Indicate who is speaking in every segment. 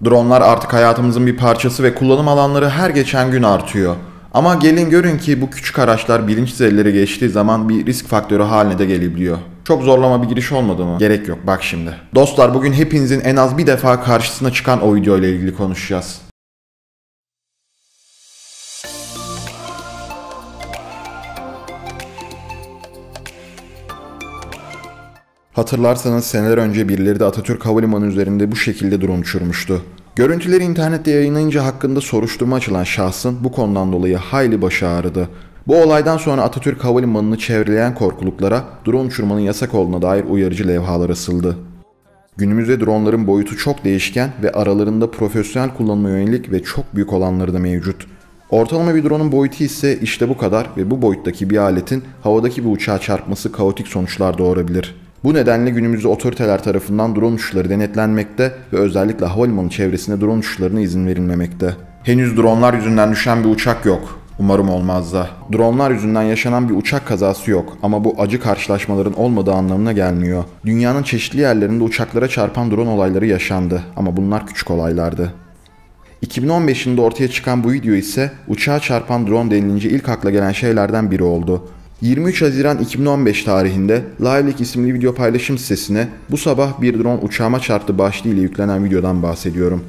Speaker 1: Dronlar artık hayatımızın bir parçası ve kullanım alanları her geçen gün artıyor. Ama gelin görün ki bu küçük araçlar bilinçsiz ellere geçtiği zaman bir risk faktörü haline de gelebiliyor. Çok zorlama bir giriş olmadı mı? Gerek yok, bak şimdi. Dostlar, bugün hepinizin en az bir defa karşısına çıkan o video ile ilgili konuşacağız. Hatırlarsanız seneler önce birileri de Atatürk Havalimanı üzerinde bu şekilde drone uçurmuştu. Görüntüleri internette yayınlayınca hakkında soruşturma açılan şahsın bu konudan dolayı hayli başı ağrıdı. Bu olaydan sonra Atatürk Havalimanı'nı çevreleyen korkuluklara drone uçurmanın yasak olduğuna dair uyarıcı levhalar asıldı. Günümüzde dronların boyutu çok değişken ve aralarında profesyonel kullanıma yönelik ve çok büyük olanları da mevcut. Ortalama bir drone'un boyutu ise işte bu kadar ve bu boyuttaki bir aletin havadaki bir uçağa çarpması kaotik sonuçlar doğurabilir. Bu nedenle günümüzde otoriteler tarafından drone uçuşları denetlenmekte ve özellikle havalimanı çevresinde drone uçuşlarına izin verilmemekte. Henüz dronlar yüzünden düşen bir uçak yok. Umarım olmaz da. Dronlar yüzünden yaşanan bir uçak kazası yok ama bu acı karşılaşmaların olmadığı anlamına gelmiyor. Dünyanın çeşitli yerlerinde uçaklara çarpan drone olayları yaşandı ama bunlar küçük olaylardı. 2015 yılında ortaya çıkan bu video ise uçağa çarpan drone denilince ilk akla gelen şeylerden biri oldu. 23 Haziran 2015 tarihinde Livelik isimli video paylaşım sitesine "Bu sabah bir drone uçağıma çarptı" başlığıyla yüklenen videodan bahsediyorum.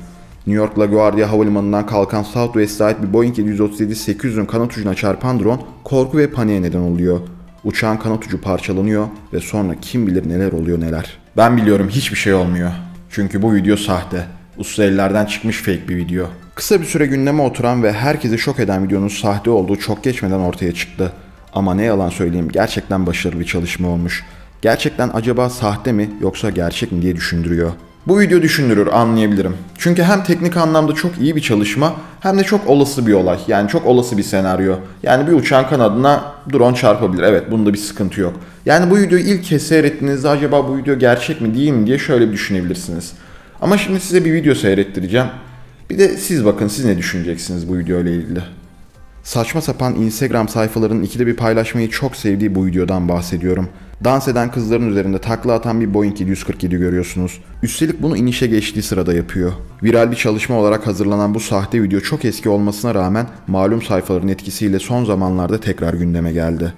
Speaker 1: New York LaGuardia Havalimanı'ndan kalkan Southwest'e ait bir Boeing 737-800'ün kanat ucuna çarpan drone korku ve paniğe neden oluyor. Uçağın kanat ucu parçalanıyor ve sonra kim bilir neler oluyor neler. Ben biliyorum, hiçbir şey olmuyor. Çünkü bu video sahte. Usta ellerden çıkmış fake bir video. Kısa bir süre gündeme oturan ve herkesi şok eden videonun sahte olduğu çok geçmeden ortaya çıktı. Ama ne yalan söyleyeyim, gerçekten başarılı bir çalışma olmuş. Gerçekten acaba sahte mi yoksa gerçek mi diye düşündürüyor. Bu video düşündürür, anlayabilirim. Çünkü hem teknik anlamda çok iyi bir çalışma hem de çok olası bir olay. Yani çok olası bir senaryo. Yani bir uçağın kanadına drone çarpabilir. Evet, bunda bir sıkıntı yok. Yani bu videoyu ilk kez seyrettiğinizde acaba bu video gerçek mi değil mi diye şöyle bir düşünebilirsiniz. Ama şimdi size bir video seyrettireceğim. Bir de siz bakın, siz ne düşüneceksiniz bu video ile ilgili. Saçma sapan Instagram sayfalarının ikide bir paylaşmayı çok sevdiği bu videodan bahsediyorum. Dans eden kızların üzerinde takla atan bir Boeing 747 görüyorsunuz. Üstelik bunu inişe geçtiği sırada yapıyor. Viral bir çalışma olarak hazırlanan bu sahte video çok eski olmasına rağmen malum sayfaların etkisiyle son zamanlarda tekrar gündeme geldi.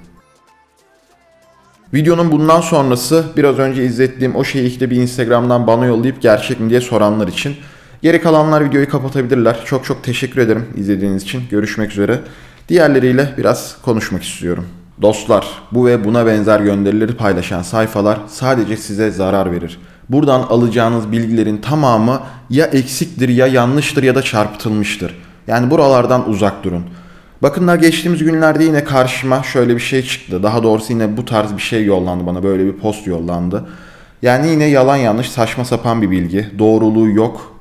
Speaker 1: Videonun bundan sonrası biraz önce izlettiğim o şeyi ikide bir Instagram'dan bana yollayıp gerçek mi diye soranlar için. Geri kalanlar videoyu kapatabilirler. Çok çok teşekkür ederim izlediğiniz için. Görüşmek üzere. Diğerleriyle biraz konuşmak istiyorum. Dostlar, bu ve buna benzer gönderileri paylaşan sayfalar sadece size zarar verir. Buradan alacağınız bilgilerin tamamı ya eksiktir, ya yanlıştır, ya da çarpıtılmıştır. Yani buralardan uzak durun. Bakınlar, geçtiğimiz günlerde yine karşıma şöyle bir şey çıktı. Daha doğrusu yine bu tarz bir şey yollandı bana. Böyle bir post yollandı. Yani yine yalan yanlış saçma sapan bir bilgi. Doğruluğu yok.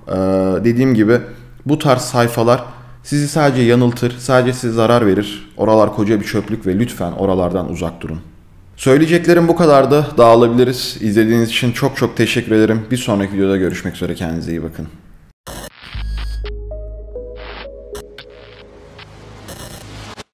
Speaker 1: Dediğim gibi bu tarz sayfalar sizi sadece yanıltır, sadece size zarar verir. Oralar koca bir çöplük ve lütfen oralardan uzak durun. Söyleyeceklerim bu kadardı. Dağılabiliriz. İzlediğiniz için çok çok teşekkür ederim. Bir sonraki videoda görüşmek üzere. Kendinize iyi bakın.